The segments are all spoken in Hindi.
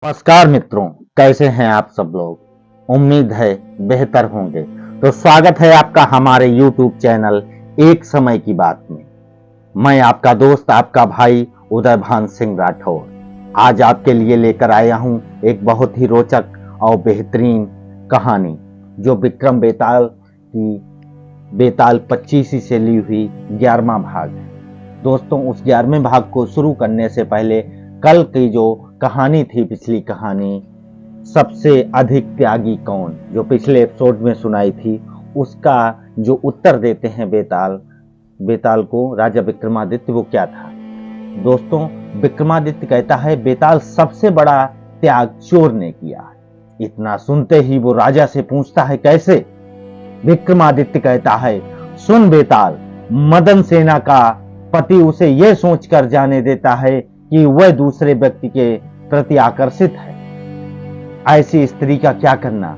नमस्कार मित्रों, कैसे हैं आप सब लोग। उम्मीद है बेहतर होंगे। तो स्वागत है आपका हमारे YouTube चैनल एक समय की बात में। मैं आपका दोस्त, आपका भाई उदयभान सिंह राठौर आज आपके लिए लेकर आया हूं एक बहुत ही रोचक और बेहतरीन कहानी, जो विक्रम बेताल की बेताल 25 से ली हुई 11वां भाग है। दोस्तों, उस 11वें भाग को शुरू करने से पहले कल की जो कहानी थी, पिछली कहानी सबसे अधिक त्यागी कौन, जो पिछले एपिसोड में सुनाई थी, उसका जो उत्तर देते हैं बेताल को राजा विक्रमादित्य, वो क्या था। दोस्तों, विक्रमादित्य कहता है बेताल सबसे बड़ा त्याग चोर ने किया है। इतना सुनते ही वो राजा से पूछता है कैसे। विक्रमादित्य कहता है सुन बेताल, मदन सेना का पति उसे यह सोचकर जाने देता है कि वह दूसरे व्यक्ति के प्रति आकर्षित है। ऐसी स्त्री का क्या करना।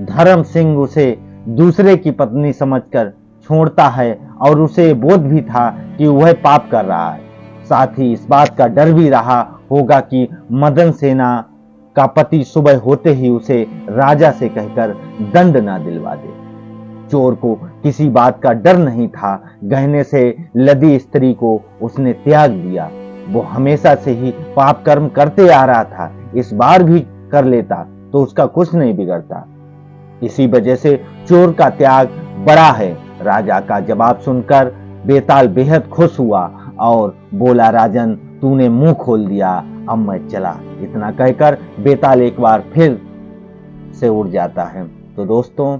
धर्म सिंह उसे दूसरे की पत्नी समझकर छोड़ता है और उसे बोध भी था कि वह पाप कर रहा है। साथ ही इस बात का डर भी रहा होगा कि मदन सेना का पति सुबह होते ही उसे राजा से कहकर दंड ना दिलवा दे। चोर को किसी बात का डर नहीं था। गहने से लदी स्त्री को उसने त्याग दिया। वो हमेशा से ही पाप कर्म करते आ रहा था, इस बार भी कर लेता तो उसका कुछ नहीं बिगड़ता। इसी वजह से चोर का त्याग बड़ा है। राजा का जवाब सुनकर बेताल बेहद खुश हुआ और बोला, राजन तूने मुंह खोल दिया, अब मैं चला। इतना कहकर बेताल एक बार फिर से उड़ जाता है। तो दोस्तों,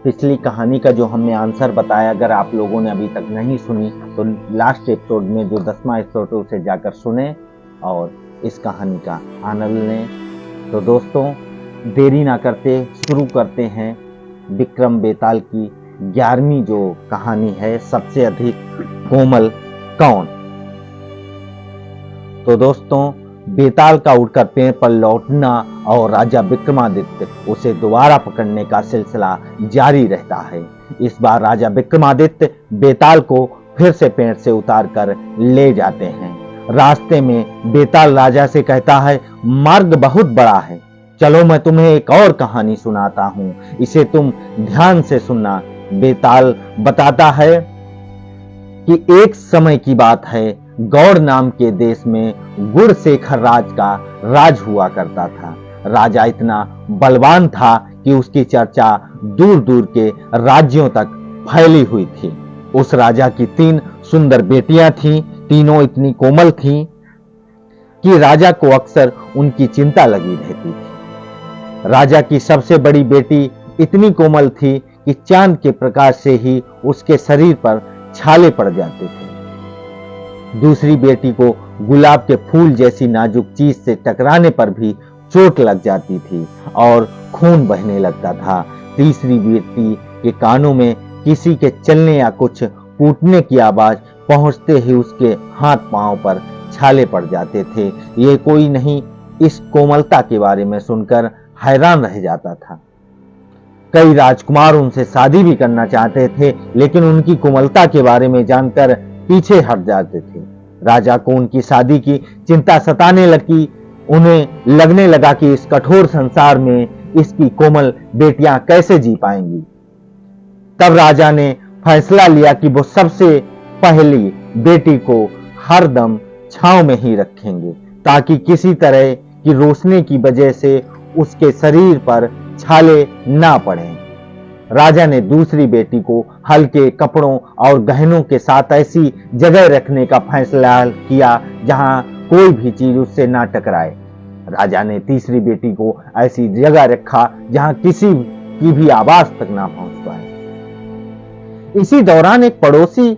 पिछली कहानी का जो हमने आंसर बताया, अगर आप लोगों ने अभी तक नहीं सुनी तो लास्ट एपिसोड में जो 10वां एपिसोड है उसे जाकर सुने और इस कहानी का आनंद लें। तो दोस्तों, देरी ना करते शुरू करते हैं विक्रम बेताल की 11वीं जो कहानी है, सबसे अधिक कोमल कौन। तो दोस्तों, बेताल का उड़कर पेड़ पर लौटना और राजा विक्रमादित्य उसे दोबारा पकड़ने का सिलसिला जारी रहता है। इस बार राजा विक्रमादित्य बेताल को फिर से पेड़ से उतारकर ले जाते हैं। रास्ते में बेताल राजा से कहता है, मार्ग बहुत बड़ा है, चलो मैं तुम्हें एक और कहानी सुनाता हूं, इसे तुम ध्यान से सुनना। बेताल बताता है कि एक समय की बात है, गौड़ नाम के देश में गुणशेखर राज का राज हुआ करता था। राजा इतना बलवान था कि उसकी चर्चा दूर दूर के राज्यों तक फैली हुई थी। उस राजा की 3 सुंदर बेटियां थीं। तीनों इतनी कोमल थीं कि राजा को अक्सर उनकी चिंता लगी रहती थी। राजा की सबसे बड़ी बेटी इतनी कोमल थी कि चांद के प्रकाश से ही उसके शरीर पर छाले पड़ जाते थे। दूसरी बेटी को गुलाब के फूल जैसी नाजुक चीज से टकराने पर भी चोट लग जाती थी और खून बहने लगता था। तीसरी बेटी के कानों में किसी के चलने या कुछ कूटने की आवाज पहुंचते ही उसके हाथ पांव पर छाले पड़ जाते थे। ये कोई नहीं इस कोमलता के बारे में सुनकर हैरान रह जाता था। कई राजकुमार उनसे शादी भी करना चाहते थे, लेकिन उनकी कोमलता के बारे में जानकर पीछे हट जाते थे। राजा को उनकी शादी की चिंता सताने लगी। उन्हें लगने लगा कि इस कठोर संसार में इसकी कोमल बेटियां कैसे जी पाएंगी। तब राजा ने फैसला लिया कि वो सबसे पहली बेटी को हरदम छांव में ही रखेंगे, ताकि किसी तरह की रोशनी की वजह से उसके शरीर पर छाले ना पड़ें। राजा ने दूसरी बेटी को हल्के कपड़ों और गहनों के साथ ऐसी जगह रखने का फैसला किया जहां कोई भी चीज उससे ना टकराए। राजा ने तीसरी बेटी को ऐसी जगह रखा जहां किसी की भी आवाज तक ना पहुंच पाए। इसी दौरान एक पड़ोसी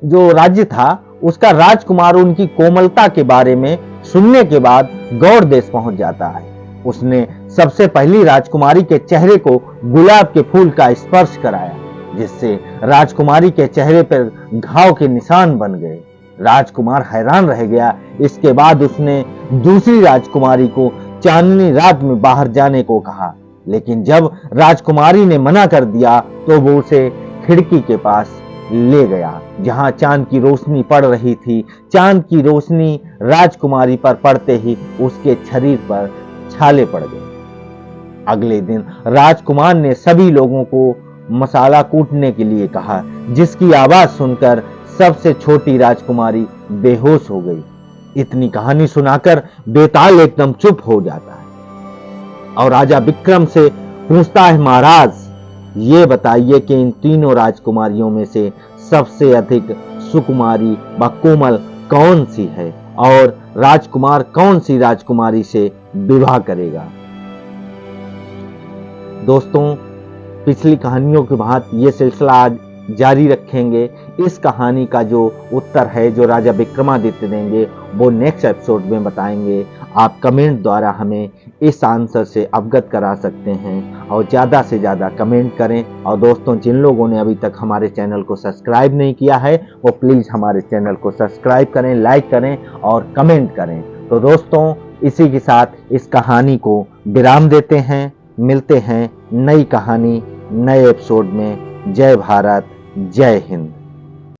जो राज्य था, उसका राजकुमार उनकी कोमलता के बारे में सुनने के बाद गौड़ देश पहुंच जाता है। उसने सबसे पहली राजकुमारी के चेहरे को गुलाब के फूल का स्पर्श कराया, जिससे राजकुमारी के चेहरे पर घाव के निशान बन गए। राजकुमार हैरान रह गया। इसके बाद उसने दूसरी राजकुमारी को चांदनी रात में बाहर जाने को कहा, लेकिन जब राजकुमारी ने मना कर दिया तो वो उसे खिड़की के पास ले गया। जहां चांद की रोशनी पड़ रही थी, चांद की रोशनी राजकुमारी पर पड़ते ही उसके शरीर पर छाले पड़ गए। अगले दिन राजकुमार ने सभी लोगों को मसाला कूटने के लिए कहा, जिसकी आवाज सुनकर सबसे छोटी राजकुमारी बेहोश हो गई। इतनी कहानी सुनाकर बेताल एकदम चुप हो जाता है और राजा विक्रम से पूछता है, महाराज ये बताइए कि इन तीनों राजकुमारियों में से सबसे अधिक सुकुमारी व कोमल कौन सी है और राजकुमार कौन सी राजकुमारी से विवाह करेगा। दोस्तों, पिछली कहानियों के बाद ये सिलसिला आज जारी रखेंगे। इस कहानी का जो उत्तर है जो राजा विक्रमादित्य देंगे वो नेक्स्ट एपिसोड में बताएंगे। आप कमेंट द्वारा हमें इस आंसर से अवगत करा सकते हैं और ज़्यादा से ज़्यादा कमेंट करें। और दोस्तों, जिन लोगों ने अभी तक हमारे चैनल को सब्सक्राइब नहीं किया है वो प्लीज़ हमारे चैनल को सब्सक्राइब करें, लाइक करें और कमेंट करें। तो दोस्तों, इसी के साथ इस कहानी को विराम देते हैं। मिलते हैं नई कहानी नए एपिसोड में। जय भारत, जय हिंद।